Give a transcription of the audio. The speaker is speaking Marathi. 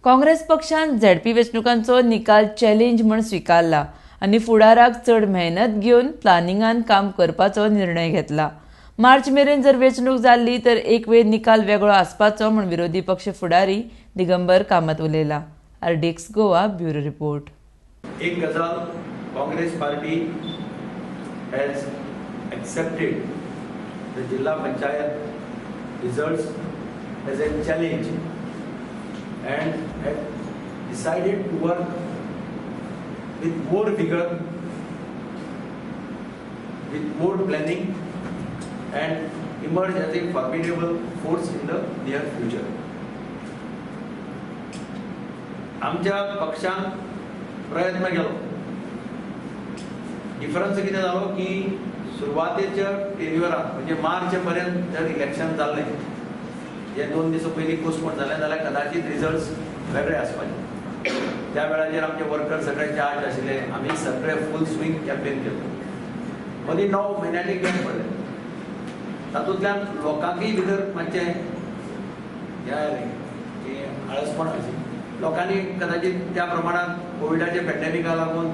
काँग्रेस पक्षान झेडपी वेंचणुकांचो निकाल चॅलेंज म्हूण स्विकारला आनी फुडाराक चड मेहनत घेवन प्लानिंगान काम करपाचो निर्णय घेतला। मार्च मेरेन जर वेंचणूक जाल्ली तर एक वेळ निकाल वेगळो आसपाचो म्हूण विरोधी पक्ष फुडारी दिगंबर कामत उलयला। RDX Goa bureau report. एक गजाल, Congress party has accepted the जिल्हा panchayat results as a challenge and have decided to work with more vigor, with more planning and emerge as a formidable force in the near future. आमच्या पक्षान प्रयत्न केलो। डिफरन्स कितें जालो की सुरवातेच्या टेन्युअरान म्हणजे मार्च पर्यंत जर इलेक्शन जाल्लें, जे 2 दीस पयलीं पोस्टपोन जालें जाल्यार कदाचित रिजल्ट्स वेगळे आसपाचे। त्या वेळाचेर आमचे वर्कर सगळे चार्ज आशिल्ले, आमी सगळे फूल स्विंग कॅम्पेन केलो। मदीं 9 म्हयन्यांनी गॅप पडले, तातूंतल्यान लोकांकय भितर मातशें हें जालें की आळसपण अशें लोकांनी कदाचित त्या प्रमाणात कोविडाच्या पॅन्डेमिका लागून